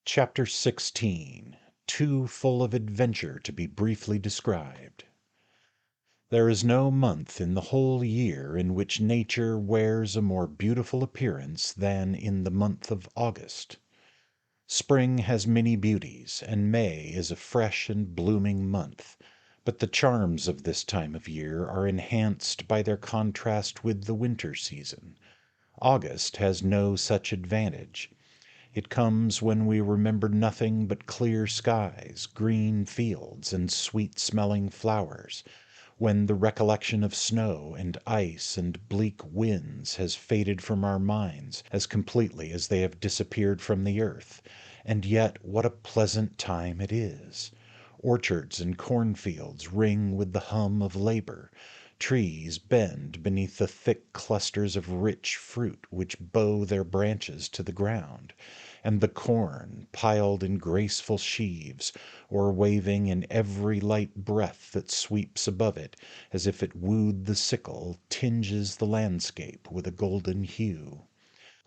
Chapter 16. Too Full of Adventure to be Briefly Described. There is no month in the whole year in which nature wears a more beautiful appearance than in the month of August. Spring has many beauties, and May is a fresh and blooming month, but the charms of this time of year are enhanced by their contrast with the winter season. August has no such advantage. It comes when we remember nothing but clear skies, green fields, and sweet-smelling flowers, when the recollection of snow and ice and bleak winds has faded from our minds as completely as they have disappeared from the earth. And yet what a pleasant time it is! Orchards and cornfields ring with the hum of labor. Trees bend beneath the thick clusters of rich fruit which bow their branches to the ground, and the corn, piled in graceful sheaves, or waving in every light breath that sweeps above it, as if it wooed the sickle, tinges the landscape with a golden hue.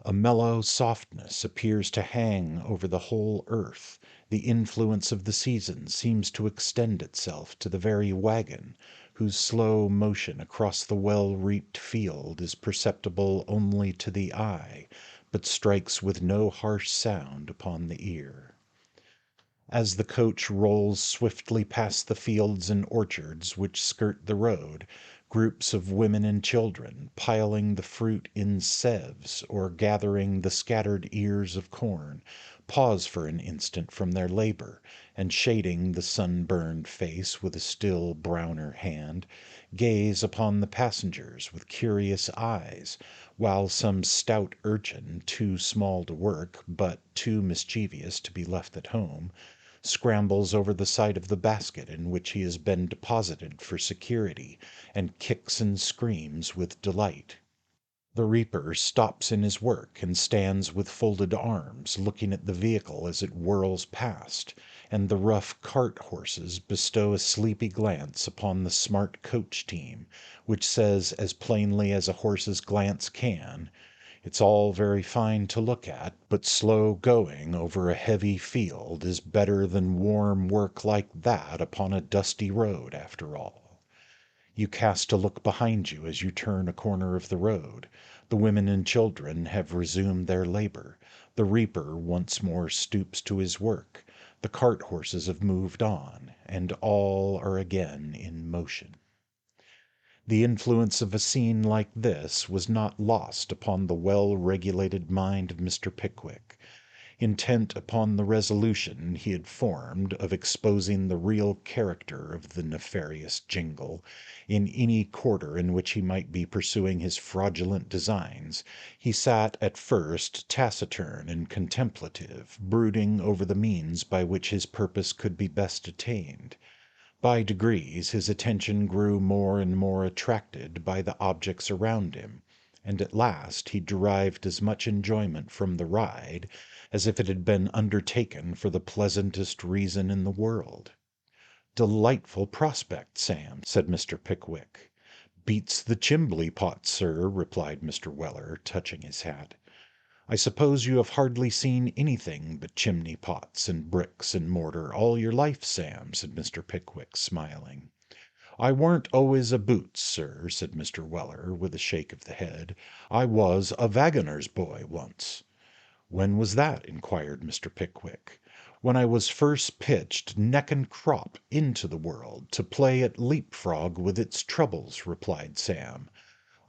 A mellow softness appears to hang over the whole earth. The influence of the season seems to extend itself to the very wagon, whose slow motion across the well-reaped field is perceptible only to the eye, but strikes with no harsh sound upon the ear. As the coach rolls swiftly past the fields and orchards which skirt the road, groups of women and children, piling the fruit in sieves or gathering the scattered ears of corn, pause for an instant from their labor, and shading the sunburned face with a still browner hand, gaze upon the passengers with curious eyes, while some stout urchin, too small to work, but too mischievous to be left at home, scrambles over the side of the basket in which he has been deposited for security, and kicks and screams with delight. The reaper stops in his work and stands with folded arms, looking at the vehicle as it whirls past, and the rough cart horses bestow a sleepy glance upon the smart coach team, which says as plainly as a horse's glance can, "It's all very fine to look at, but slow going over a heavy field is better than warm work like that upon a dusty road, after all." You cast a look behind you as you turn a corner of the road. The women and children have resumed their labor. The reaper once more stoops to his work. The cart horses have moved on, and all are again in motion. The influence of a scene like this was not lost upon the well-regulated mind of Mr. Pickwick. Intent upon the resolution he had formed of exposing the real character of the nefarious Jingle, in any quarter in which he might be pursuing his fraudulent designs, he sat at first taciturn and contemplative, brooding over the means by which his purpose could be best attained. By degrees his attention grew more and more attracted by the objects around him, and at last he derived as much enjoyment from the ride as if it had been undertaken for the pleasantest reason in the world. "Delightful prospect, Sam," said Mr. Pickwick. "Beats the chimbley pot, sir," replied Mr. Weller, touching his hat. "I suppose you have hardly seen anything but chimney pots and bricks and mortar all your life, Sam," said Mr. Pickwick, smiling. "I warn't always a boots, sir," said Mr. Weller, with a shake of the head. "I was a waggoner's boy once." "When was that?" inquired Mr. Pickwick. "When I was first pitched neck and crop into the world to play at leap-frog with its troubles," replied Sam.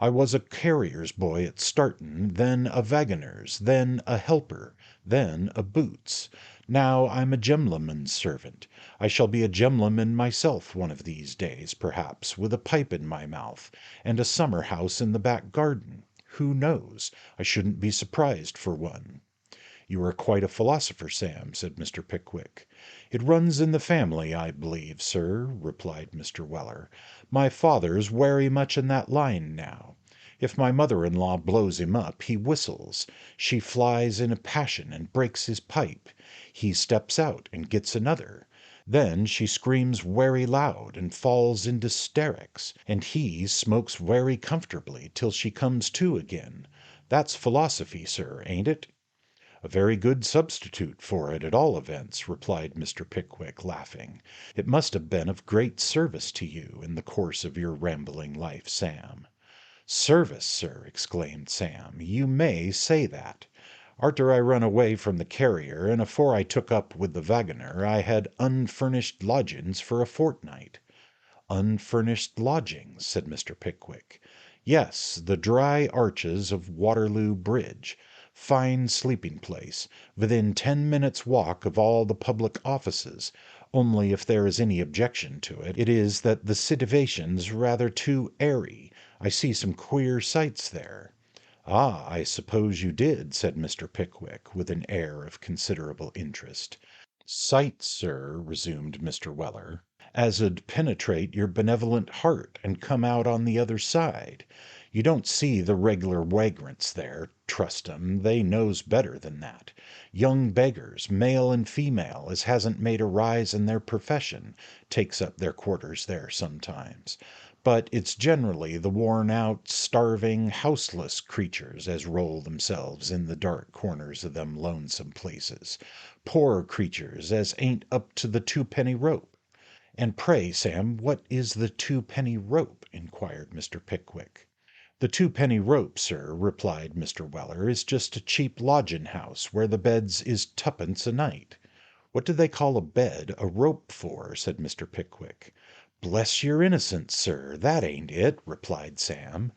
"I was a carrier's boy at startin', then a waggoner's, then a helper, then a boots. Now I'm a gemleman's servant. I shall be a gemleman myself one of these days, perhaps, with a pipe in my mouth, and a summer house in the back garden. Who knows? I shouldn't be surprised for one." "You are quite a philosopher, Sam," said Mr. Pickwick. "It runs in the family, I believe, sir," replied Mr. Weller. "My father's werry much in that line now. If my mother-in-law blows him up, he whistles. She flies in a passion and breaks his pipe. He steps out and gets another. Then she screams werry loud and falls into 'sterics, and he smokes werry comfortably till she comes to again. That's philosophy, sir, ain't it?" "A very good substitute for it, at all events," replied Mr. Pickwick, laughing. "It must have been of great service to you in the course of your rambling life, Sam." "Service, sir!" exclaimed Sam. "You may say that. Arter I run away from the carrier, and afore I took up with the wagoner, I had unfurnished lodgings for a fortnight." "Unfurnished lodgings," said Mr. Pickwick. "Yes, the dry arches of Waterloo Bridge. Fine sleeping place, within 10 minutes' walk of all the public offices, only if there is any objection to it, it is that the sitivation's rather too airy. I see some queer sights there." "Ah, I suppose you did," said Mr. Pickwick, with an air of considerable interest. "Sights, sir," resumed Mr. Weller, "as 'ud penetrate your benevolent heart and come out on the other side. You don't see the reg'lar wagrants there, trust 'em, they knows better than that. Young beggars, male and female, as hasn't made a rise in their profession, takes up their quarters there sometimes. But it's generally the worn out, starving, houseless creatures as roll themselves in the dark corners of them lonesome places. Poor creatures as ain't up to the twopenny rope." "And pray, Sam, what is the twopenny rope?" inquired Mr. Pickwick. "The twopenny rope, sir," replied Mr. Weller, "is just a cheap lodging house where the beds is twopence a night." "What do they call a bed a rope for?" said Mr. Pickwick. "Bless your innocence, sir, that ain't it," replied Sam.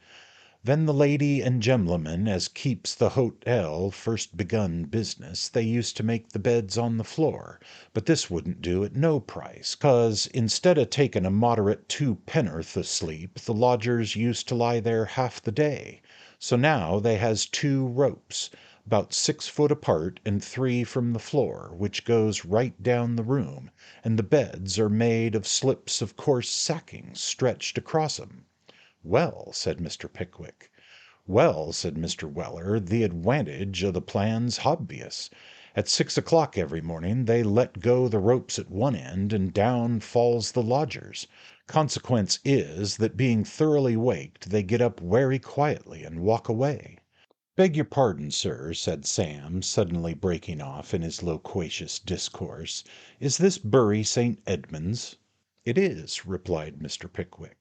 "Ven the lady and gemleman as keeps the hotel first begun business, they used to make the beds on the floor, but this wouldn't do at no price, 'cause instead o' taking a moderate 2 pen'orth o' sleep, the lodgers used to lie there half the day. So now they has 2 ropes, about 6 foot apart and 3 from the floor, which goes right down the room, and the beds are made of slips of coarse sacking stretched across 'em." "Well," said Mr. Pickwick. "Well," said Mr. Weller, "the adwantage o' the plan's hobvious. At 6 o'clock every morning they let go the ropes at one end, and down falls the lodgers. Consequence is, that being thoroughly waked, they get up werry quietly and walk away." "Beg your pardon, sir," said Sam, suddenly breaking off in his loquacious discourse, "is this Bury St. Edmunds?" "It is," replied Mr. Pickwick.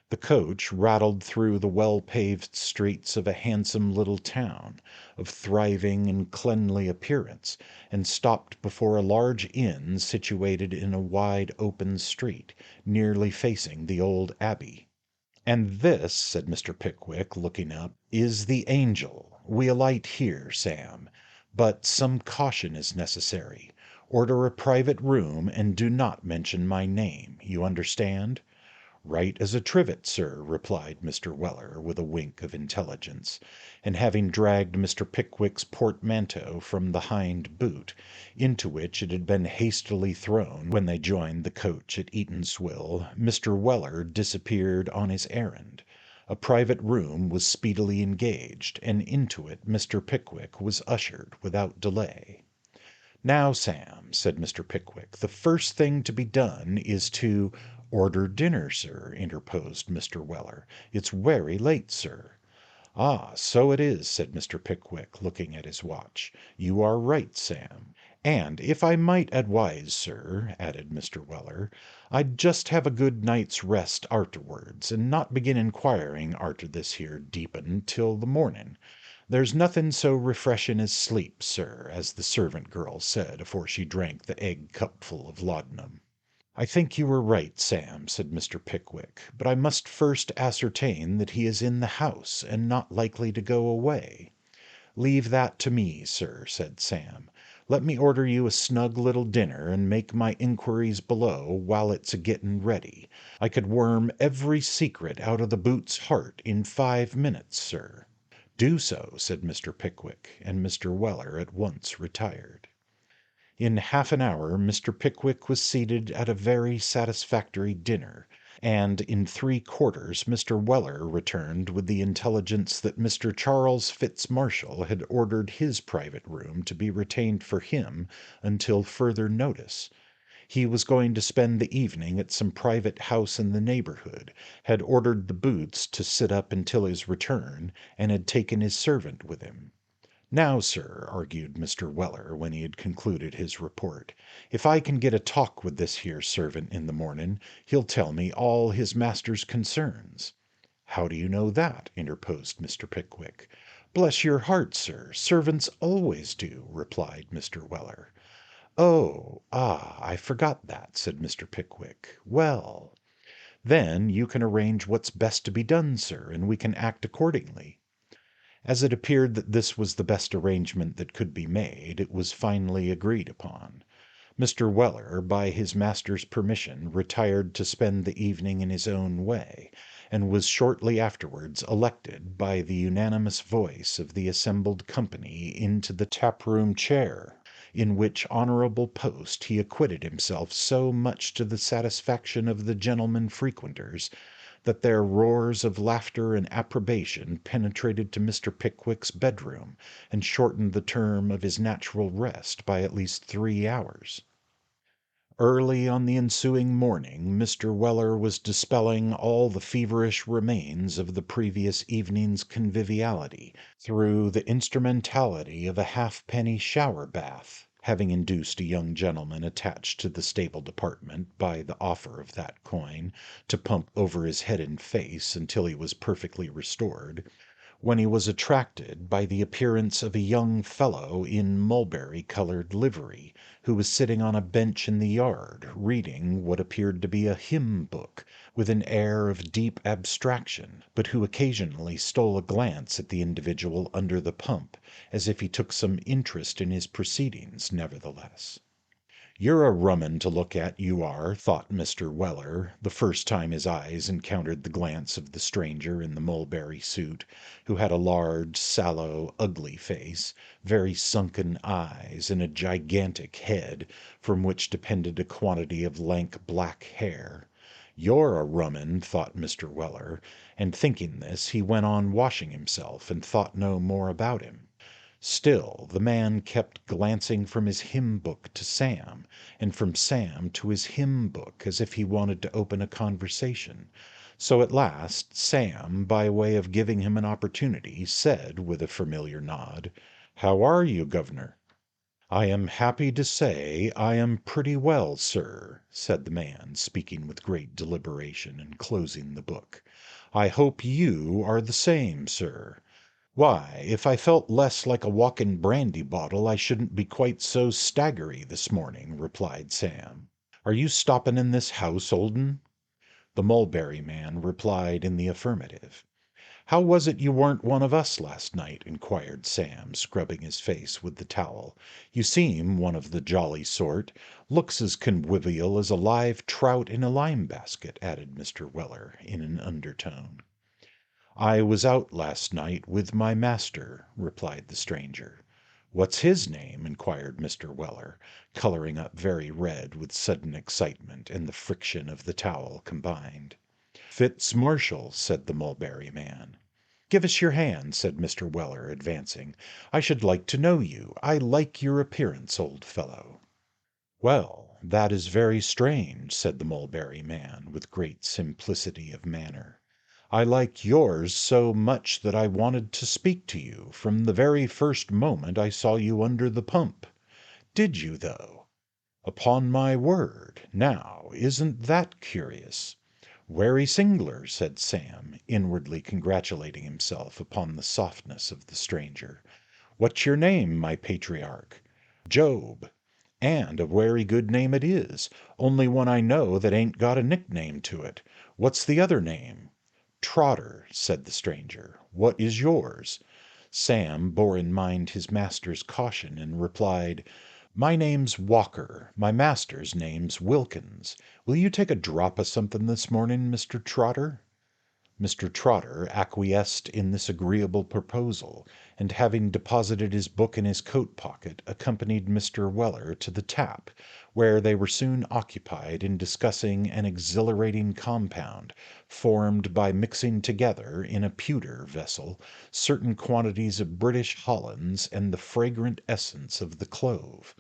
The coach rattled through the well-paved streets of a handsome little town, of thriving and cleanly appearance, and stopped before a large inn situated in a wide open street, nearly facing the old abbey. "And this," said Mr. Pickwick, looking up, "is the Angel. We alight here, Sam. But some caution is necessary. Order a private room, and do not mention my name. You understand?" "Right as a trivet, sir," replied Mr. Weller, with a wink of intelligence, and having dragged Mr. Pickwick's portmanteau from the hind boot, into which it had been hastily thrown when they joined the coach at Eatanswill, Mr. Weller disappeared on his errand. A private room was speedily engaged, and into it Mr. Pickwick was ushered without delay. "Now, Sam," said Mr. Pickwick, "the first thing to be done is to—" "Order dinner, sir," interposed Mr. Weller. "It's werry late, sir." "Ah, so it is," said Mr. Pickwick, looking at his watch. "You are right, Sam. And if I might adwise, sir," added Mr. Weller, "I'd just have a good night's rest arterwards, and not begin inquiring arter this here deepin till the mornin'. There's nothing so refreshin' as sleep, sir, as the servant girl said afore she drank the egg cupful of laudanum." "I think you are right, Sam," said Mr. Pickwick, "but I must first ascertain that he is in the house, and not likely to go away." "Leave that to me, sir," said Sam. "Let me order you a snug little dinner, and make my inquiries below while it's a getting ready. I could worm every secret out of the boot's heart in 5 minutes, sir." "Do so," said Mr. Pickwick, and Mr. Weller at once retired. In half an hour Mr. Pickwick was seated at a very satisfactory dinner, and in 3/4 Mr. Weller returned with the intelligence that Mr. Charles Fitz-Marshall had ordered his private room to be retained for him until further notice. He was going to spend the evening at some private house in the neighbourhood, had ordered the boots to sit up until his return, and had taken his servant with him. Now, sir, argued Mr. Weller, when he had concluded his report, if I can get a talk with this here servant in the morning, he'll tell me all his master's concerns. How do you know that? Interposed Mr. Pickwick. Bless your heart, sir, servants always do, replied Mr. Weller. I forgot that, said Mr. Pickwick. Well, then you can arrange what's best to be done, sir, and we can act accordingly. As it appeared that this was the best arrangement that could be made, it was finally agreed upon. Mr. Weller, by his master's permission, retired to spend the evening in his own way, and was shortly afterwards elected by the unanimous voice of the assembled company into the tap-room chair, in which honourable post he acquitted himself so much to the satisfaction of the gentlemen frequenters, that their roars of laughter and approbation penetrated to Mr. Pickwick's bedroom, and shortened the term of his natural rest by at least 3 hours. Early on the ensuing morning Mr. Weller was dispelling all the feverish remains of the previous evening's conviviality through the instrumentality of a halfpenny shower bath, having induced a young gentleman attached to the stable department, by the offer of that coin, to pump over his head and face until he was perfectly restored, when he was attracted by the appearance of a young fellow in mulberry-coloured livery, who was sitting on a bench in the yard, reading what appeared to be a hymn-book, with an air of deep abstraction, but who occasionally stole a glance at the individual under the pump, as if he took some interest in his proceedings nevertheless. "You're a rum 'un to look at, you are," thought Mr. Weller, the first time his eyes encountered the glance of the stranger in the mulberry suit, who had a large, sallow, ugly face, very sunken eyes, and a gigantic head, from which depended a quantity of lank black hair. "You're a rum 'un," thought Mr. Weller, and thinking this, he went on washing himself, and thought no more about him. Still the man kept glancing from his hymn-book to Sam, and from Sam to his hymn-book, as if he wanted to open a conversation. So at last Sam, by way of giving him an opportunity, said, with a familiar nod, "How are you, governor?" "I am happy to say I am pretty well, sir," said the man, speaking with great deliberation, and closing the book. "I hope you are the same, sir." "Why, if I felt less like a walking brandy bottle, I shouldn't be quite so staggery this morning," replied Sam. "Are you stopping in this house, Olden?" The mulberry man replied in the affirmative. "How was it you weren't one of us last night?" inquired Sam, scrubbing his face with the towel. "You seem one of the jolly sort. Looks as convivial as a live trout in a lime basket," added Mr. Weller, in an undertone. "I was out last night with my master," replied the stranger. "What's his name?" inquired Mr. Weller, coloring up very red with sudden excitement and the friction of the towel combined. "Fitz-Marshall," said the mulberry man. "Give us your hand," said Mr. Weller, advancing. "I should like to know you. I like your appearance, old fellow." "Well, that is very strange," said the mulberry man, with great simplicity of manner. "I like yours so much that I wanted to speak to you from the very first moment I saw you under the pump." "Did you, though?" "Upon my word. Now, isn't that curious?" "Wery sing'lar," said Sam, inwardly congratulating himself upon the softness of the stranger. "What's your name, my patriarch?" "Job." "And a wery good name it is, only one I know that ain't got a nickname to it. What's the other name?" "Trotter," said the stranger. "What is yours?" Sam bore in mind his master's caution, and replied, "My name's Walker. My master's name's Wilkins. Will you take a drop o' something this morning, Mr. Trotter?" Mr. Trotter acquiesced in this agreeable proposal, and having deposited his book in his coat pocket, accompanied Mr. Weller to the tap, where they were soon occupied in discussing an exhilarating compound, formed by mixing together, in a pewter vessel, certain quantities of British Hollands and the fragrant essence of the clove.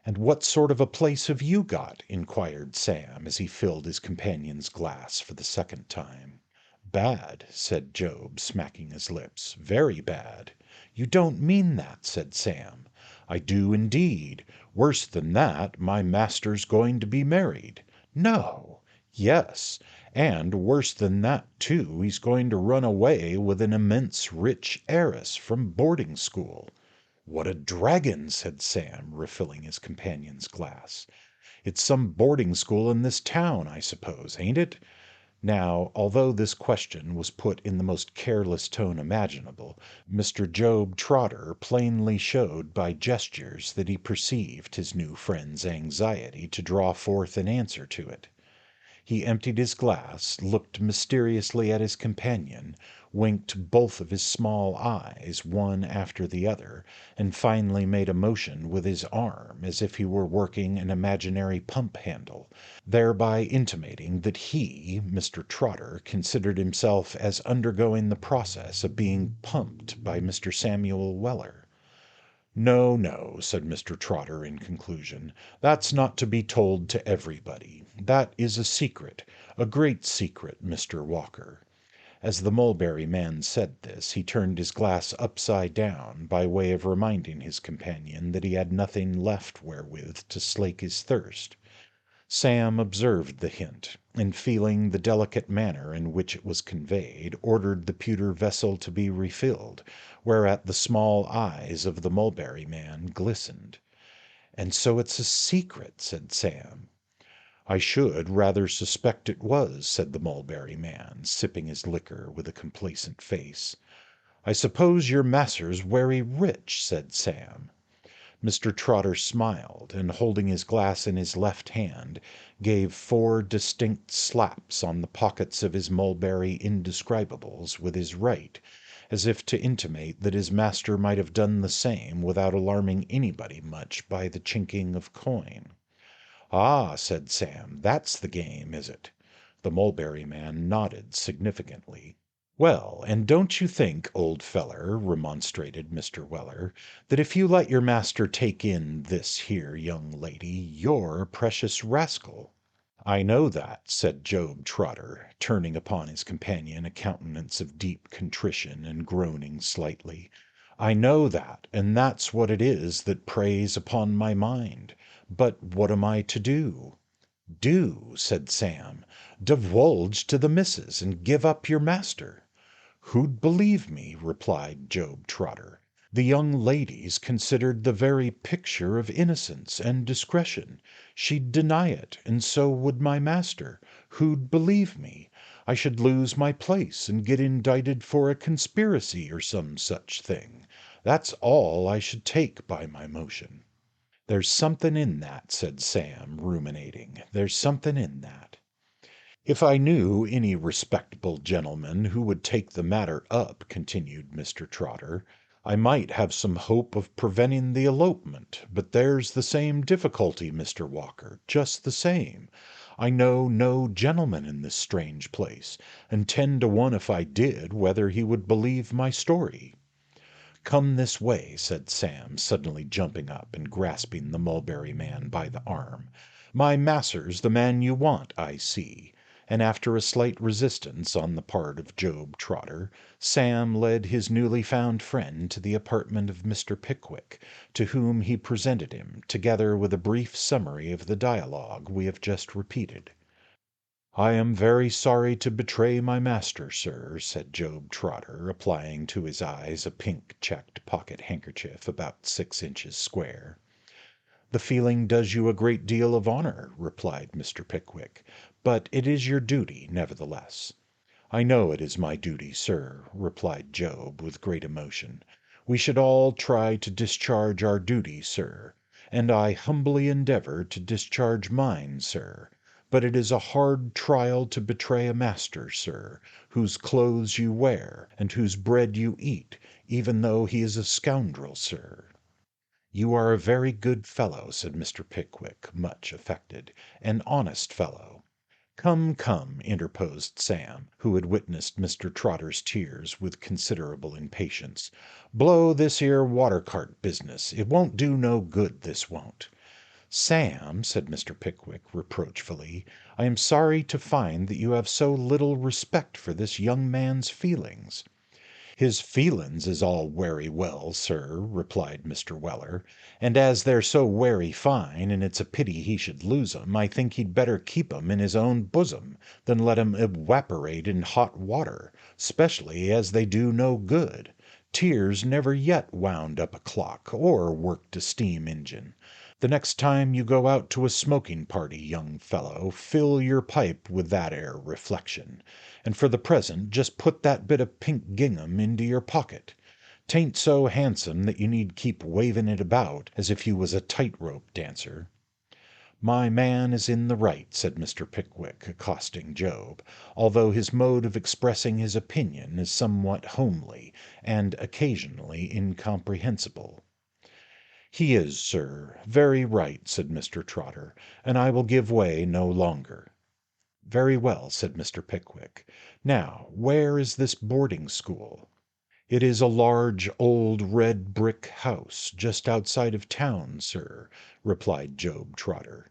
"And what sort of a place have you got?" inquired Sam, as he filled his companion's glass for the second time. "Bad," said Job, smacking his lips. "Very bad. "You don't mean that," said Sam. "I do indeed. Worse than that, my master's going to be married." "No!" "Yes, and worse than that, too, he's going to run away with an immense rich heiress from boarding school." "What a dragon!" said Sam, refilling his companion's glass. "It's some boarding school in this town, I suppose, ain't it?" Now, although this question was put in the most careless tone imaginable, Mr. Job Trotter plainly showed by gestures that he perceived his new friend's anxiety to draw forth an answer to it. He emptied his glass, looked mysteriously at his companion, winked both of his small eyes, one after the other, and finally made a motion with his arm as if he were working an imaginary pump handle, thereby intimating that he, Mr. Trotter, considered himself as undergoing the process of being pumped by Mr. Samuel Weller. "No, no," said Mr. Trotter in conclusion, "that's not to be told to everybody. That is a secret, a great secret, Mr. Walker." As the mulberry man said this, he turned his glass upside down, by way of reminding his companion that he had nothing left wherewith to slake his thirst. Sam observed the hint, and feeling the delicate manner in which it was conveyed, ordered the pewter vessel to be refilled, whereat the small eyes of the mulberry man glistened. "And so it's a secret," said Sam. "I should rather suspect it was," said the mulberry man, sipping his liquor with a complacent face. "I suppose your masser's werry rich," said Sam. Mr. Trotter smiled, and holding his glass in his left hand, gave 4 distinct slaps on the pockets of his mulberry indescribables with his right, as if to intimate that his master might have done the same without alarming anybody much by the chinking of coin. "Ah," said Sam, "that's the game, is it?" The mulberry man nodded significantly. "Well, and don't you think, old feller," remonstrated Mr. Weller, "that if you let your master take in this here young lady, you're a precious rascal?" "I know that," said Job Trotter, turning upon his companion a countenance of deep contrition and groaning slightly. "I know that, and that's what it is that preys upon my mind. But what am I to do?" "Do," said Sam. "Divulge to the missus, and give up your master." "Who'd believe me?" replied Job Trotter. "The young lady's considered the very picture of innocence and discretion. She'd deny it, and so would my master. Who'd believe me? I should lose my place and get indicted for a conspiracy or some such thing. That's all I should take by my motion." "There's something in that," said Sam, ruminating. "There's something in that." "If I knew any respectable gentleman who would take the matter up," continued Mr. Trotter, "I might have some hope of preventing the elopement, but there's the same difficulty, Mr. Walker, just the same. I know no gentleman in this strange place, and 10 to 1 if I did whether he would believe my story." "Come this way," said Sam, suddenly jumping up and grasping the mulberry man by the arm. "My masser's the man you want, I see." And after a slight resistance on the part of Job Trotter, Sam led his newly found friend to the apartment of Mr. Pickwick, to whom he presented him, together with a brief summary of the dialogue we have just repeated. "I am very sorry to betray my master, sir," said Job Trotter, applying to his eyes a pink checked pocket handkerchief about 6 inches square. "The feeling does you a great deal of honour," replied Mr. Pickwick, "but it is your duty, nevertheless." "I know it is my duty, sir," replied Job, with great emotion. "We should all try to discharge our duty, sir, and I humbly endeavour to discharge mine, sir. But it is a hard trial to betray a master, sir, whose clothes you wear, and whose bread you eat, even though he is a scoundrel, sir." "You are a very good fellow," said Mr. Pickwick, much affected, "an honest fellow." "Come, come," interposed Sam, who had witnessed Mr. Trotter's tears with considerable impatience, "blow this 'ere water cart business. It won't do no good, this won't." "Sam," said Mr. Pickwick reproachfully, "I am sorry to find that you have so little respect for this young man's feelings." "His feelin's is all werry well, sir," replied Mr. Weller, "and as they're so werry fine, and it's a pity he should lose 'em, I think he'd better keep 'em in his own bosom than let 'em ewaporate in hot water, specially as they do no good. Tears never yet wound up a clock, or worked a steam engine. The next time you go out to a smoking party, young fellow, fill your pipe with that 'ere reflection, and for the present just put that bit of pink gingham into your pocket. 'Tain't so handsome that you need keep waving it about as if you was a tight-rope dancer." "My man is in the right," said Mr. Pickwick, accosting Job, although his mode of expressing his opinion is somewhat homely, and occasionally incomprehensible. "He is, sir, very right," said Mr. Trotter, "and I will give way no longer." "Very well," said Mr. Pickwick. "Now, where is this boarding school?" "It is a large, old, red brick house, just outside of town, sir," replied Job Trotter.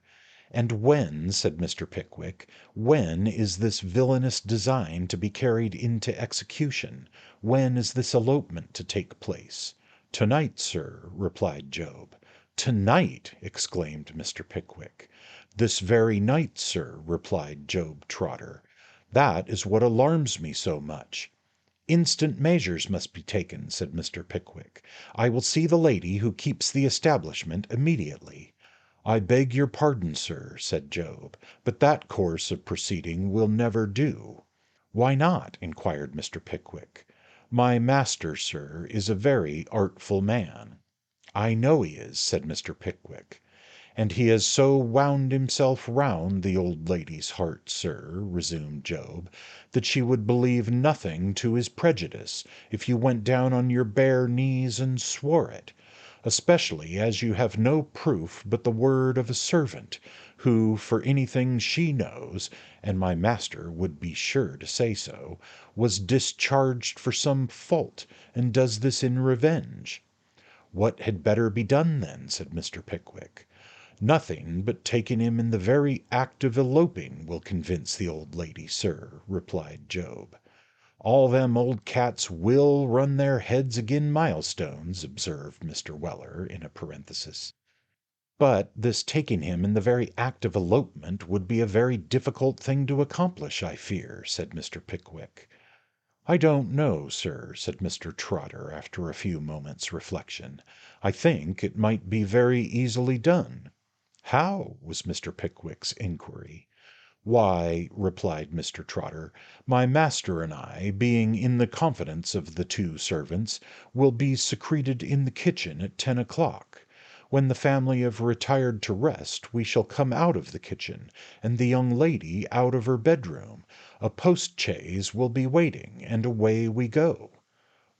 "And when," said Mr. Pickwick, "when is this villainous design to be carried into execution? When is this elopement to take place?" "To-night, sir," replied Job. "To-night!" exclaimed Mr. Pickwick. "This very night, sir," replied Job Trotter. "That is what alarms me so much." "Instant measures must be taken," said Mr. Pickwick. "I will see the lady who keeps the establishment immediately." "I beg your pardon, sir," said Job, "but that course of proceeding will never do." "Why not?" inquired Mr. Pickwick. "My master, sir, is a very artful man." "I know he is," said Mr. Pickwick. "And he has so wound himself round the old lady's heart, sir," resumed Job, "that she would believe nothing to his prejudice, if you went down on your bare knees and swore it, especially as you have no proof but the word of a servant, who, for anything she knows, and my master would be sure to say so, was discharged for some fault, and does this in revenge." "What had better be done then?" said Mr. Pickwick. "Nothing but taking him in the very act of eloping will convince the old lady, sir," replied Job. "All them old cats will run their heads agin milestones," observed Mr. Weller in a parenthesis. "But this taking him in the very act of elopement would be a very difficult thing to accomplish, I fear," said Mr. Pickwick. "I don't know, sir," said Mr. Trotter, after a few moments' reflection. "I think it might be very easily done." "How?" was Mr. Pickwick's inquiry. "Why," replied Mr. Trotter, "my master and I, being in the confidence of the two servants, will be secreted in the kitchen at 10 o'clock. When the family have retired to rest, we shall come out of the kitchen, and the young lady out of her bedroom. A post chaise will be waiting, and away we go."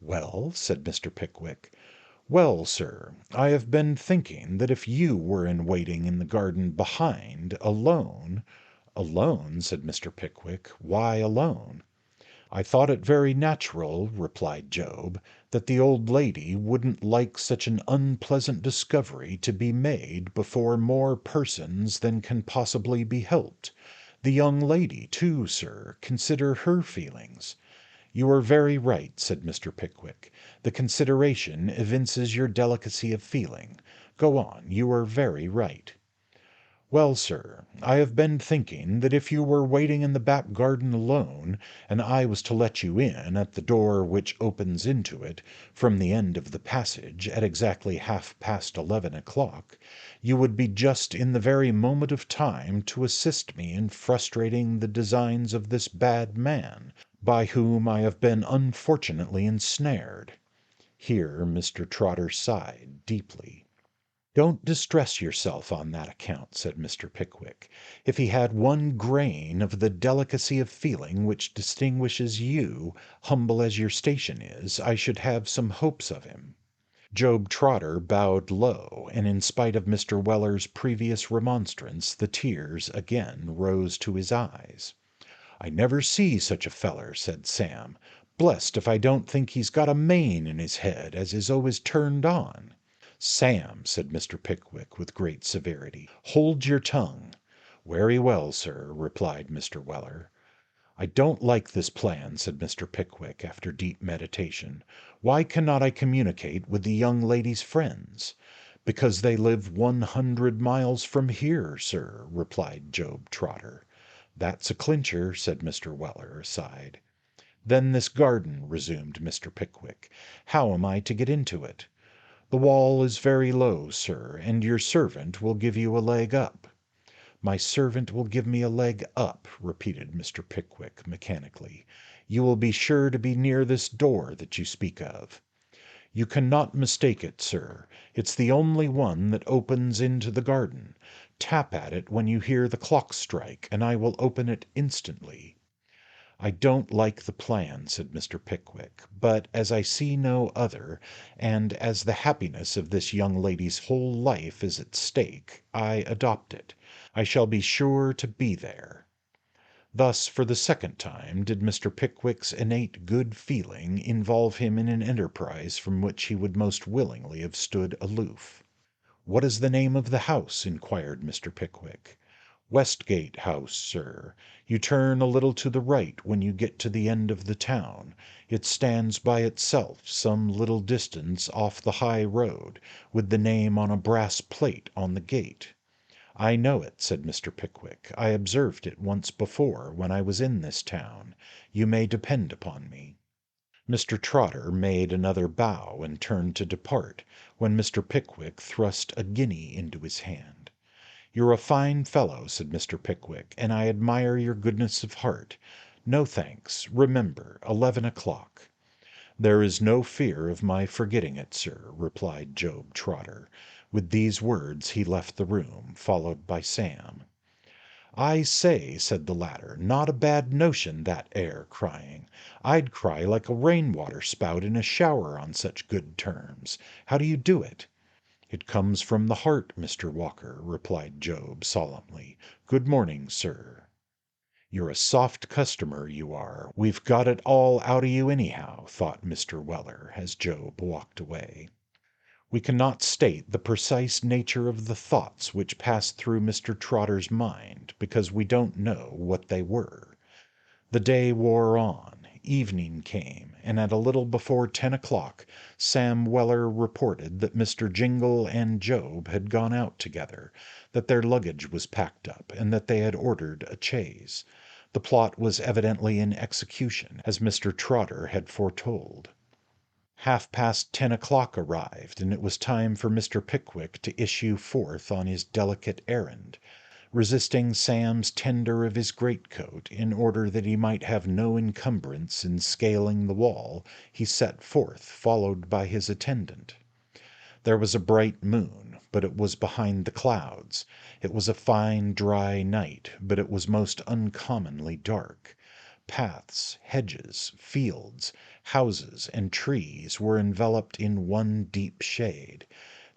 "Well?" said Mr. Pickwick. "Well, sir, I have been thinking that if you were in waiting in the garden behind, alone—" "Alone?" said Mr. Pickwick. "Why alone?" "I thought it very natural," replied Job, "that the old lady wouldn't like such an unpleasant discovery to be made before more persons than can possibly be helped. The young lady, too, sir, consider her feelings." "You are very right," said Mr. Pickwick. "The consideration evinces your delicacy of feeling. Go on, you are very right." "Well, sir, I have been thinking that if you were waiting in the back garden alone, and I was to let you in at the door which opens into it, from the end of the passage, at exactly 11:30 o'clock, you would be just in the very moment of time to assist me in frustrating the designs of this bad man, by whom I have been unfortunately ensnared." Here Mr. Trotter sighed deeply. "Don't distress yourself on that account," said Mr. Pickwick. "If he had one grain of the delicacy of feeling which distinguishes you, humble as your station is, I should have some hopes of him." Job Trotter bowed low, and in spite of Mr. Weller's previous remonstrance, the tears again rose to his eyes. "I never see such a feller," said Sam. "Blest if I don't think he's got a mane in his head as is always turned on." "Sam," said Mr. Pickwick with great severity, "hold your tongue." "Werry well, sir," replied Mr. Weller. "I don't like this plan," said Mr. Pickwick, after deep meditation. "Why cannot I communicate with the young lady's friends?" "Because they live 100 miles from here, sir," replied Job Trotter. "That's a clincher," said Mr. Weller, aside. "Then this garden," resumed Mr. Pickwick. "How am I to get into it?" "The wall is very low, sir, and your servant will give you a leg up." "My servant will give me a leg up," repeated Mr. Pickwick mechanically. "You will be sure to be near this door that you speak of." "You cannot mistake it, sir. It's the only one that opens into the garden. Tap at it when you hear the clock strike, and I will open it instantly." "I don't like the plan," said Mr. Pickwick, "but as I see no other, and as the happiness of this young lady's whole life is at stake, I adopt it. I shall be sure to be there." Thus, for the second time, did Mr. Pickwick's innate good feeling involve him in an enterprise from which he would most willingly have stood aloof. "What is the name of the house?" inquired Mr. Pickwick. "Westgate House, sir. You turn a little to the right when you get to the end of the town. It stands by itself some little distance off the high road, with the name on a brass plate on the gate." "I know it," said Mr. Pickwick. "I observed it once before when I was in this town. You may depend upon me." Mr. Trotter made another bow and turned to depart, when Mr. Pickwick thrust a guinea into his hand. "You're a fine fellow," said Mr. Pickwick, "and I admire your goodness of heart. No thanks. Remember, 11 o'clock." "There is no fear of my forgetting it, sir," replied Job Trotter. With these words he left the room, followed by Sam. "I say," said the latter, "not a bad notion, that 'ere crying. I'd cry like a rain-water spout in a shower on such good terms. How do you do it?" "It comes from the heart, Mr. Walker," replied Job, solemnly. "Good morning, sir." "You're a soft customer, you are. We've got it all out of you anyhow," thought Mr. Weller, as Job walked away. We cannot state the precise nature of the thoughts which passed through Mr. Trotter's mind, because we don't know what they were. The day wore on, evening came, and at a little before 10 o'clock Sam Weller reported that Mr. Jingle and Job had gone out together, that their luggage was packed up, and that they had ordered a chaise. The plot was evidently in execution, as Mr. Trotter had foretold. 10:30 o'clock arrived, and it was time for Mr. Pickwick to issue forth on his delicate errand. Resisting Sam's tender of his greatcoat, in order that he might have no encumbrance in scaling the wall, he set forth, followed by his attendant. There was a bright moon, but it was behind the clouds. It was a fine dry night, but it was most uncommonly dark. Paths, hedges, fields, houses, and trees were enveloped in one deep shade.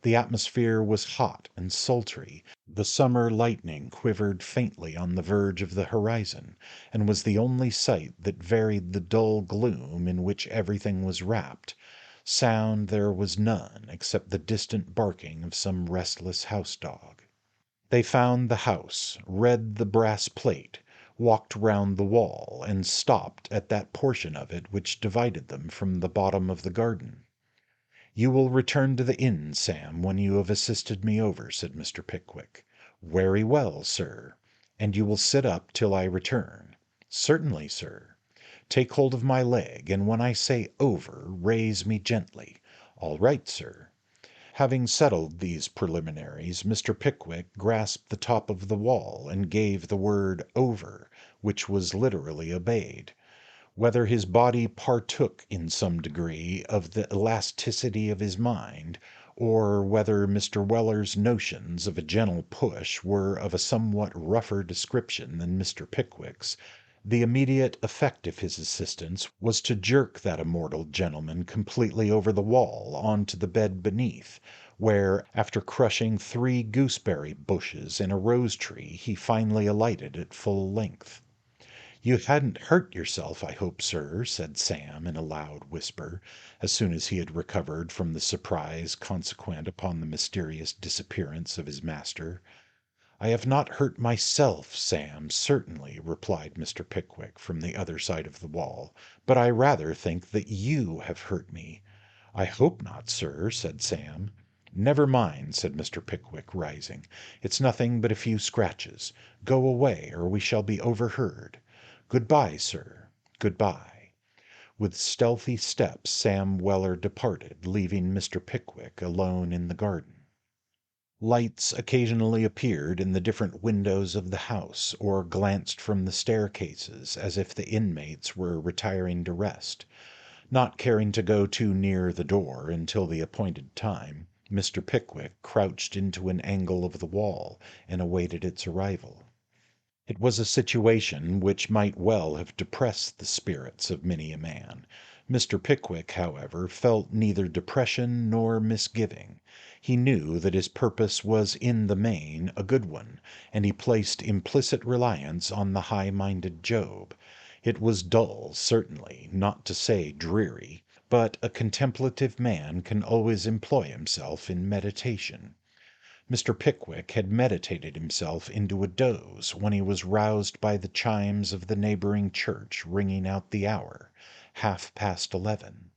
The atmosphere was hot and sultry. The summer lightning quivered faintly on the verge of the horizon, and was the only sight that varied the dull gloom in which everything was wrapped. Sound there was none, except the distant barking of some restless house dog. They found the house, read the brass plate, walked round the wall, and stopped at that portion of it which divided them from the bottom of the garden. "You will return to the inn, Sam, when you have assisted me over," said Mr. Pickwick. "Very well, sir." "And you will sit up till I return." "Certainly, sir." "Take hold of my leg, and when I say 'over,' raise me gently." "All right, sir." Having settled these preliminaries, Mr. Pickwick grasped the top of the wall and gave the word "over," which was literally obeyed. Whether his body partook in some degree of the elasticity of his mind, or whether Mr. Weller's notions of a gentle push were of a somewhat rougher description than Mr. Pickwick's, the immediate effect of his assistance was to jerk that immortal gentleman completely over the wall on to the bed beneath, where, after crushing 3 gooseberry bushes and a rose tree, he finally alighted at full length. "You hadn't hurt yourself, I hope, sir," said Sam in a loud whisper, as soon as he had recovered from the surprise consequent upon the mysterious disappearance of his master. "I have not hurt myself, Sam, certainly," replied Mr. Pickwick from the other side of the wall, "but I rather think that you have hurt me." "I hope not, sir," said Sam. "Never mind," said Mr. Pickwick, rising. "It's nothing but a few scratches. Go away, or we shall be overheard. Good bye, sir. Good bye." With stealthy steps Sam Weller departed, leaving Mr. Pickwick alone in the garden. Lights occasionally appeared in the different windows of the house, or glanced from the staircases, as if the inmates were retiring to rest. Not caring to go too near the door until the appointed time, Mr. Pickwick crouched into an angle of the wall and awaited its arrival. It was a situation which might well have depressed the spirits of many a man. Mr. Pickwick, however, felt neither depression nor misgiving. He knew that his purpose was in the main a good one, and he placed implicit reliance on the high-minded Job. It was dull, certainly, not to say dreary, but a contemplative man can always employ himself in meditation. Mr. Pickwick had meditated himself into a doze when he was roused by the chimes of the neighboring church ringing out the hour, 11:30.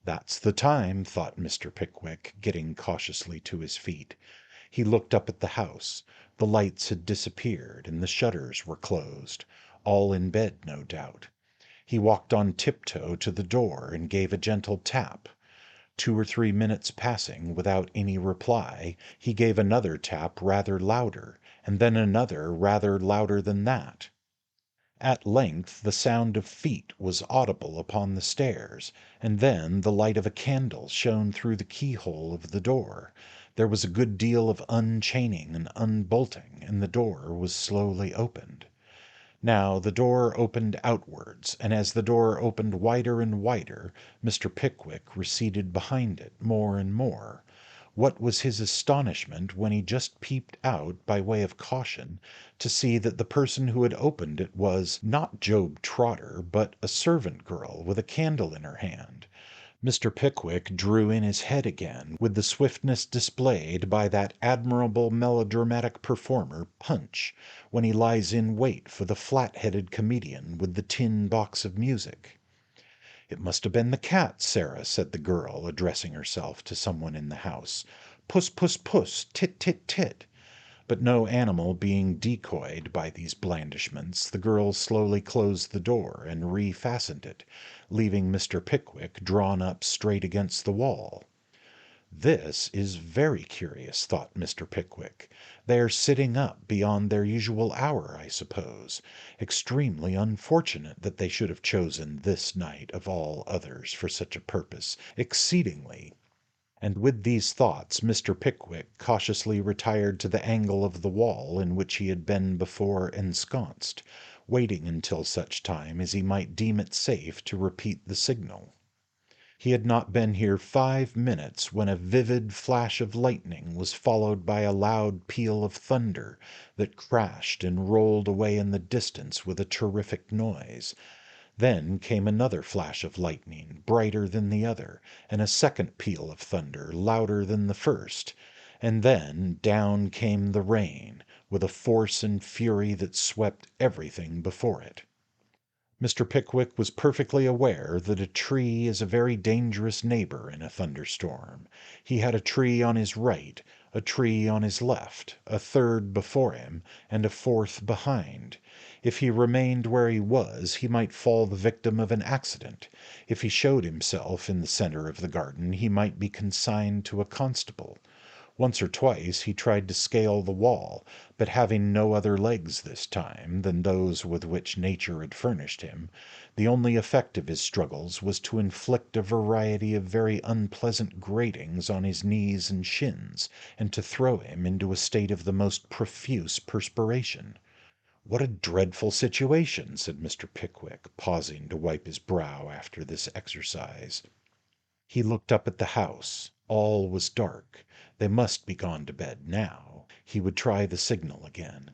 "That's the time," thought Mr. Pickwick, getting cautiously to his feet. He looked up at the house. The lights had disappeared, and the shutters were closed. All in bed, no doubt. He walked on tiptoe to the door and gave a gentle tap. 2 or 3 minutes passing without any reply, he gave another tap rather louder, and then another rather louder than that. At length the sound of feet was audible upon the stairs, and then the light of a candle shone through the keyhole of the door. There was a good deal of unchaining and unbolting, and the door was slowly opened. Now the door opened outwards, and as the door opened wider and wider, Mr. Pickwick receded behind it more and more. What was his astonishment when he just peeped out by way of caution to see that the person who had opened it was, not Job Trotter, but a servant girl with a candle in her hand. Mr. Pickwick drew in his head again with the swiftness displayed by that admirable melodramatic performer, Punch, when he lies in wait for the flat-headed comedian with the tin box of music. "It must have been the cat, Sarah," said the girl, addressing herself to someone in the house. "Puss, puss, puss, tit, tit, tit." But no animal being decoyed by these blandishments, the girl slowly closed the door and refastened it, leaving Mr. Pickwick drawn up straight against the wall. "This is very curious," thought Mr. Pickwick. "They are sitting up beyond their usual hour, I suppose. Extremely unfortunate that they should have chosen this night of all others for such a purpose. Exceedingly." And with these thoughts Mr. Pickwick cautiously retired to the angle of the wall in which he had been before ensconced, waiting until such time as he might deem it safe to repeat the signal. He had not been here 5 minutes when a vivid flash of lightning was followed by a loud peal of thunder that crashed and rolled away in the distance with a terrific noise. Then came another flash of lightning, brighter than the other, and a second peal of thunder, louder than the first. And then down came the rain, with a force and fury that swept everything before it. Mr. Pickwick was perfectly aware that a tree is a very dangerous neighbor in a thunderstorm. He had a tree on his right, a tree on his left, a third before him, and a fourth behind. If he remained where he was, he might fall the victim of an accident. If he showed himself in the center of the garden, he might be consigned to a constable. Once or twice he tried to scale the wall, but having no other legs this time than those with which nature had furnished him, the only effect of his struggles was to inflict a variety of very unpleasant gratings on his knees and shins, and to throw him into a state of the most profuse perspiration. "What a dreadful situation!" said Mr. Pickwick, pausing to wipe his brow after this exercise. He looked up at the house. All was dark. They must be gone to bed now. He would try the signal again.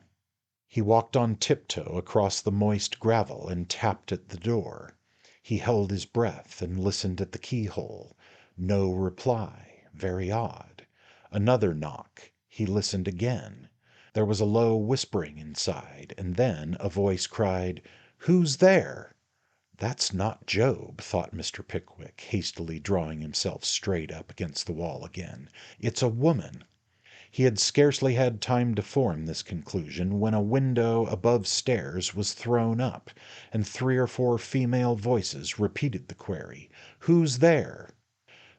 He walked on tiptoe across the moist gravel and tapped at the door. He held his breath and listened at the keyhole. No reply. Very odd. Another knock. He listened again. There was a low whispering inside, and then a voice cried, "Who's there?" "That's not Job," thought Mr. Pickwick, hastily drawing himself straight up against the wall again. "It's a woman." He had scarcely had time to form this conclusion when a window above stairs was thrown up, and 3 or 4 female voices repeated the query, "Who's there?"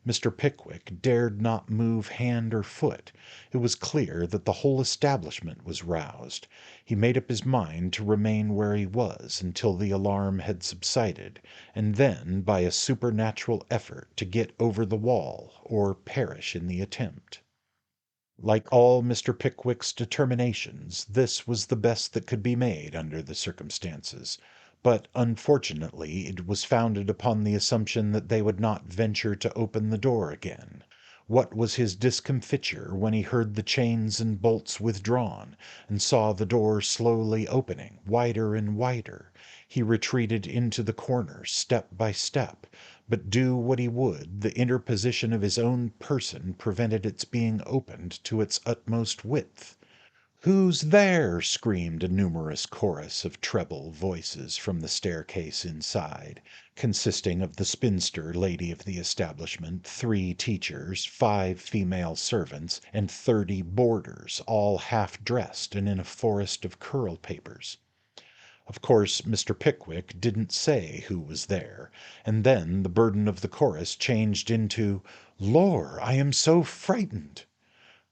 Mr. Pickwick dared not move hand or foot. It was clear that the whole establishment was roused. He made up his mind to remain where he was until the alarm had subsided, and then by a supernatural effort to get over the wall, or perish in the attempt. Like all Mr. Pickwick's determinations, this was the best that could be made under the circumstances, but unfortunately it was founded upon the assumption that they would not venture to open the door again. What was his discomfiture when he heard the chains and bolts withdrawn, and saw the door slowly opening, wider and wider. He retreated into the corner, step by step, but do what he would, the interposition of his own person prevented its being opened to its utmost width. "Who's there?" screamed a numerous chorus of treble voices from the staircase inside, consisting of the spinster lady of the establishment, 3 teachers, 5 female servants, and 30 boarders, all half dressed and in a forest of curl papers. Of course, Mr. Pickwick didn't say who was there, and then the burden of the chorus changed into, "Lor, I am so frightened."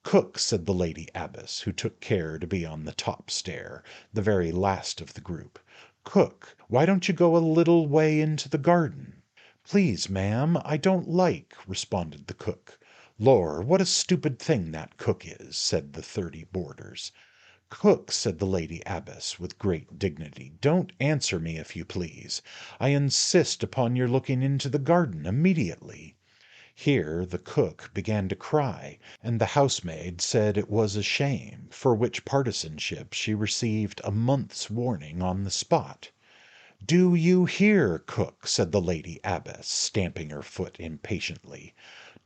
"Cook," said the Lady Abbess, who took care to be on the top stair, the very last of the group. "Cook, why don't you go a little way into the garden?" "Please, ma'am, I don't like," responded the cook. "Lor, what a stupid thing that cook is," said the 30 boarders. "Cook," said the Lady Abbess, with great dignity, "don't answer me, if you please. I insist upon your looking into the garden immediately." Here the cook began to cry, and the housemaid said it was a shame, for which partisanship she received a month's warning on the spot. "Do you hear, cook?" said the Lady Abbess, stamping her foot impatiently.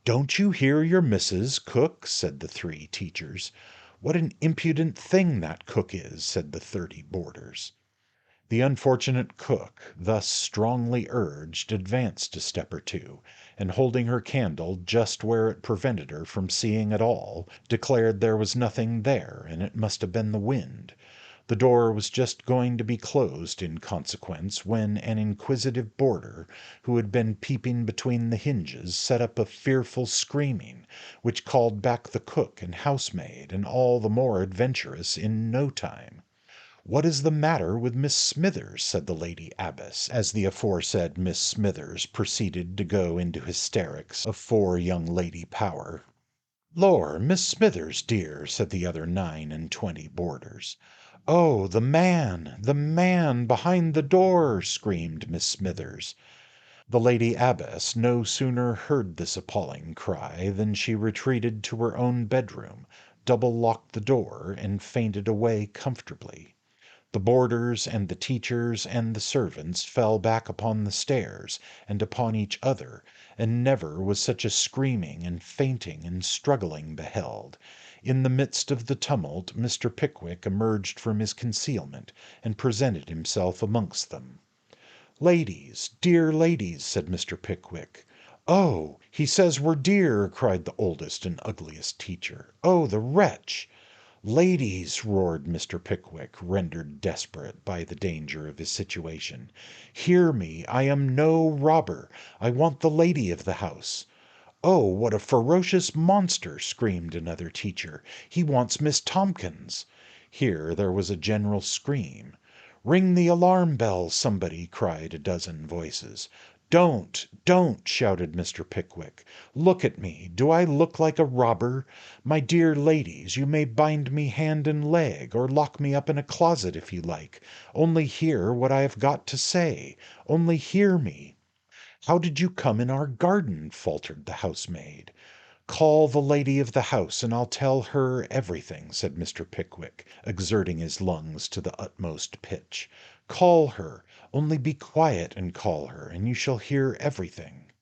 "Don't you hear your missus, cook?" said the 3 teachers. "What an impudent thing that cook is," said the 30 boarders. The unfortunate cook, thus strongly urged, advanced a step or two, and holding her candle just where it prevented her from seeing at all, declared there was nothing there, and it must have been the wind. The door was just going to be closed in consequence, when an inquisitive boarder, who had been peeping between the hinges, set up a fearful screaming, which called back the cook and housemaid, and all the more adventurous, in no time. "What is the matter with Miss Smithers?" said the Lady Abbess, as the aforesaid Miss Smithers proceeded to go into hysterics of 4 young lady power. "Lor, Miss Smithers, dear," said the other 29 boarders. "Oh, the man behind the door!" screamed Miss Smithers. The Lady Abbess no sooner heard this appalling cry than she retreated to her own bedroom, double-locked the door, and fainted away comfortably. The boarders and the teachers and the servants fell back upon the stairs and upon each other, and never was such a screaming and fainting and struggling beheld. In the midst of the tumult Mr. Pickwick emerged from his concealment and presented himself amongst them. "Ladies, dear ladies," said Mr. Pickwick. "Oh, he says we're dear," cried the oldest and ugliest teacher. "Oh, the wretch!" "Ladies," roared Mr. Pickwick, rendered desperate by the danger of his situation, "hear me, I am no robber. I want the lady of the house." "Oh, what a ferocious monster!" screamed another teacher. "He wants Miss Tomkins." Here there was a general scream. "Ring the alarm bell, somebody," cried a dozen voices. Don't!" shouted Mr. Pickwick. "Look at me. Do I look like a robber? My dear ladies, you may bind me hand and leg, or lock me up in a closet if you like. Only hear what I have got to say. Only hear me." "How did you come in our garden?" faltered the housemaid. "Call the lady of the house, and I'll tell her everything," said Mr. Pickwick, exerting his lungs to the utmost pitch. "Call her. Only be quiet and call her, and you shall hear everything."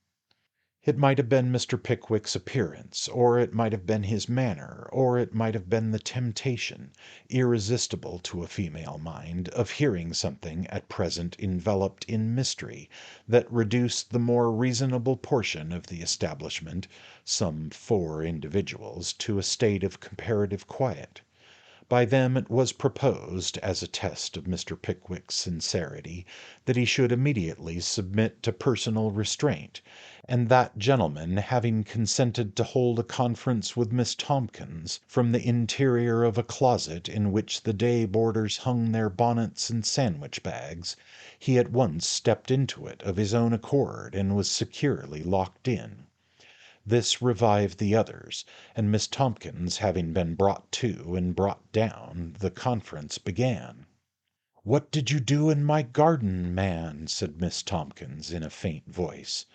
It might have been Mr. Pickwick's appearance, or it might have been his manner, or it might have been the temptation, irresistible to a female mind, of hearing something at present enveloped in mystery, that reduced the more reasonable portion of the establishment, some 4 individuals, to a state of comparative quiet. By them it was proposed, as a test of Mr. Pickwick's sincerity, that he should immediately submit to personal restraint, and that gentleman having consented to hold a conference with Miss Tomkins from the interior of a closet in which the day boarders hung their bonnets and sandwich bags, he at once stepped into it of his own accord and was securely locked in. This revived the others, and Miss Tomkins having been brought to and brought down, the conference began. "What did you do in my garden, man?" said Miss Tomkins in a faint voice.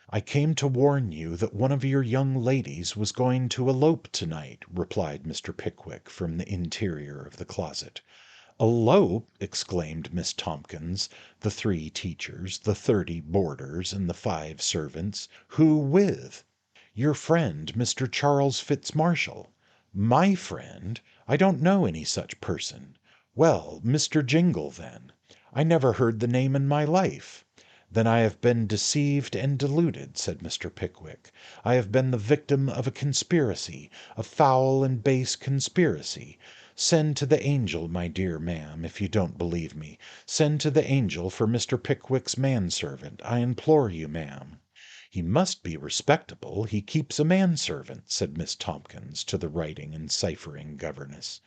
"I came to warn you that one of your young ladies was going to elope tonight," replied Mr. Pickwick from the interior of the closet. "Elope!" exclaimed Miss Tomkins, the 3 teachers, the 30 boarders, and the 5 servants. "Who with?" "Your friend, Mr. Charles Fitzmarshall." "My friend? I don't know any such person." "Well, Mr. Jingle, then." "I never heard the name in my life." "Then I have been deceived and deluded," said Mr. Pickwick. "I have been the victim of a conspiracy, a foul and base conspiracy. Send to the Angel, my dear ma'am, if you don't believe me. Send to the Angel for Mr. Pickwick's manservant, I implore you, ma'am." "He must be respectable. He keeps a manservant," said Miss Tomkins to the writing and ciphering governess.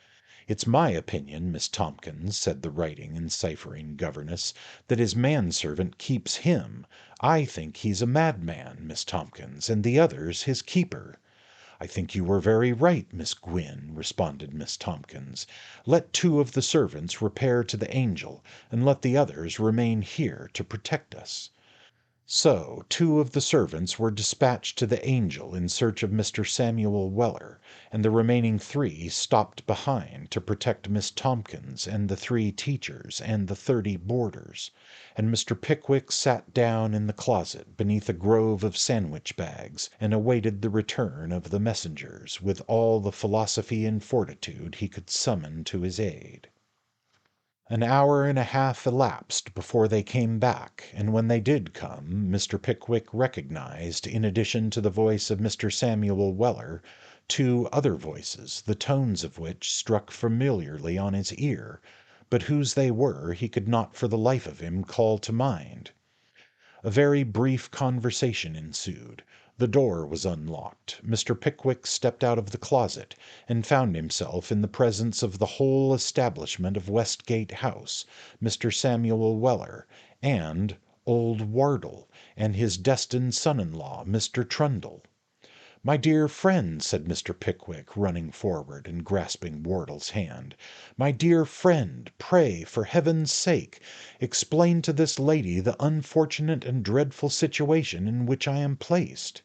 "It's my opinion, Miss Tomkins," said the writing and ciphering governess, "that his manservant keeps him. I think he's a madman, Miss Tomkins, and the other's his keeper." "I think you were very right, Miss Gwynn," responded Miss Tomkins. "Let 2 of the servants repair to the Angel, and let the others remain here to protect us." So 2 of the servants were dispatched to the Angel in search of Mr. Samuel Weller, and the remaining 3 stopped behind to protect Miss Tomkins and the 3 teachers and the 30 boarders, and Mr. Pickwick sat down in the closet beneath a grove of sandwich bags and awaited the return of the messengers with all the philosophy and fortitude he could summon to his aid. An hour and a half elapsed before they came back, and when they did come, Mr. Pickwick recognized, in addition to the voice of Mr. Samuel Weller, 2 other voices, the tones of which struck familiarly on his ear, but whose they were he could not for the life of him call to mind. A very brief conversation ensued. The door was unlocked. Mr. Pickwick stepped out of the closet, and found himself in the presence of the whole establishment of Westgate House, Mr. Samuel Weller, and old Wardle, and his destined son-in-law, Mr. Trundle. "My dear friend," said Mr. Pickwick, running forward and grasping Wardle's hand, "my dear friend, pray, for heaven's sake, explain to this lady the unfortunate and dreadful situation in which I am placed.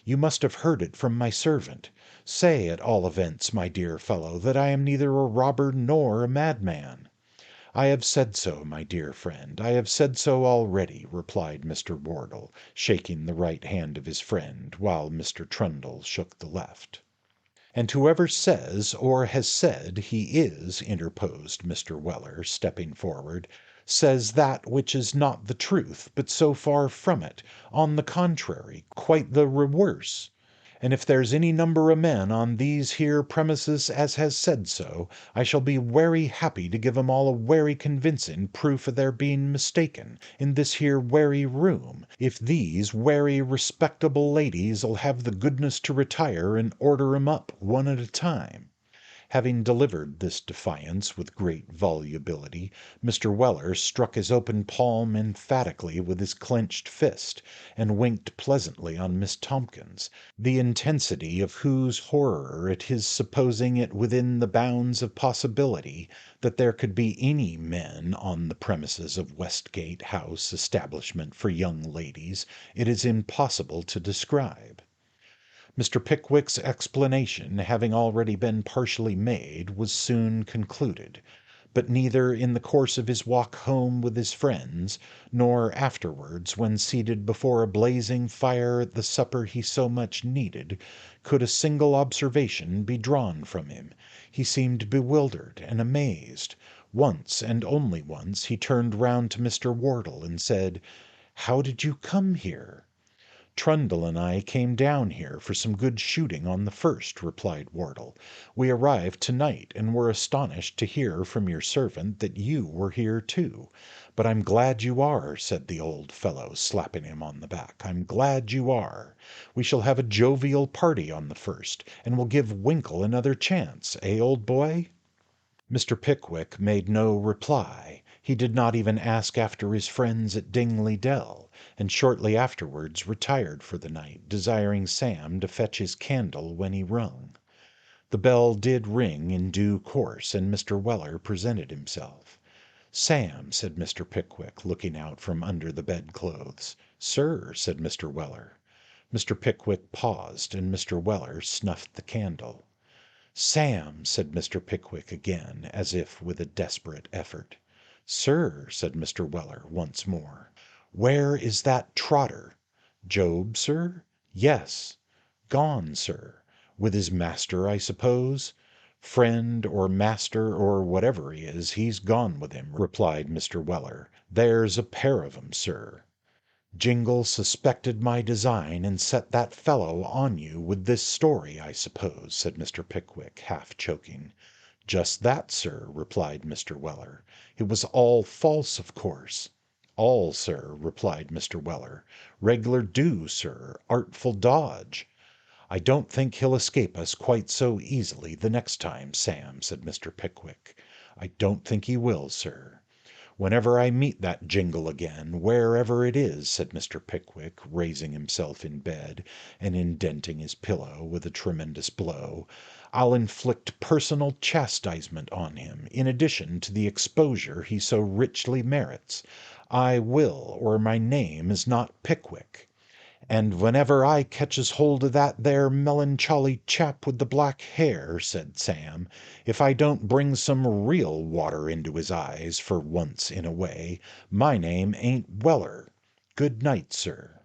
You must have heard it from my servant. Say, at all events, my dear fellow, that I am neither a robber nor a madman." "I have said so, my dear friend, I have said so already," replied Mr. Wardle, shaking the right hand of his friend, while Mr. Trundle shook the left. "And whoever says, or has said, he is," interposed Mr. Weller, stepping forward, "says that which is not the truth, but so far from it, on the contrary, quite the rewerse. And if there's any number o' men on these here premises as has said so, I shall be werry happy to give 'em all a werry convincing proof of their being mistaken, in this here werry room, if these werry respectable ladies'll have the goodness to retire and order 'em up one at a time." Having delivered this defiance with great volubility, Mr. Weller struck his open palm emphatically with his clenched fist, and winked pleasantly on Miss Tomkins, the intensity of whose horror at his supposing it within the bounds of possibility that there could be any men on the premises of Westgate House Establishment for Young Ladies it is impossible to describe. Mr. Pickwick's explanation having already been partially made, was soon concluded. but neither in the course of his walk home with his friends, nor afterwards when seated before a blazing fire at the supper he so much needed, could a single observation be drawn from him. He seemed bewildered and amazed. Once, and only once, he turned round to Mr. Wardle and said, "How did you come here?" "Trundle and I came down here for some good shooting on the first," replied Wardle. "We arrived to-night, and were astonished to hear from your servant that you were here too. But I'm glad you are," said the old fellow, slapping him on the back. "I'm glad you are. We shall have a jovial party on the first, and will give Winkle another chance, old boy?" Mr. Pickwick made no reply. He did not even ask after his friends at Dingley Dell, and shortly afterwards retired for the night, desiring Sam to fetch his candle when he rung. The bell did ring in due course, and Mr. Weller presented himself. "Sam," said Mr. Pickwick, looking out from under the bedclothes. "Sir," said Mr. Weller. Mr. Pickwick paused, and Mr. Weller snuffed the candle. "Sam," said Mr. Pickwick again, as if with a desperate effort. "Sir," said Mr. Weller once more. "Where is that Trotter?" "Job, sir?" "Yes." "Gone, sir. With his master, I suppose?" "Friend or master or whatever he is, he's gone with him," replied Mr. Weller. "There's a pair of 'em, sir." "Jingle suspected my design, and set that fellow on you with this story, I suppose," said Mr. Pickwick, half choking. "Just that, sir," replied Mr. Weller. "It was all false, of course." "All, sir," replied Mr. Weller. "Reg'lar do, sir. Artful dodge." "I don't think he'll escape us quite so easily the next time, Sam," said Mr. Pickwick. "I don't think he will, sir." "Whenever I meet that Jingle again, wherever it is," said Mr. Pickwick, raising himself in bed, and indenting his pillow with a tremendous blow, "I'll inflict personal chastisement on him, in addition to the exposure he so richly merits. I will, or my name is not Pickwick. "And whenever I catches hold of that there melancholy chap with the black hair," said Sam, "if I don't bring some real water into his eyes for once in a way, my name ain't Weller. Good night, sir."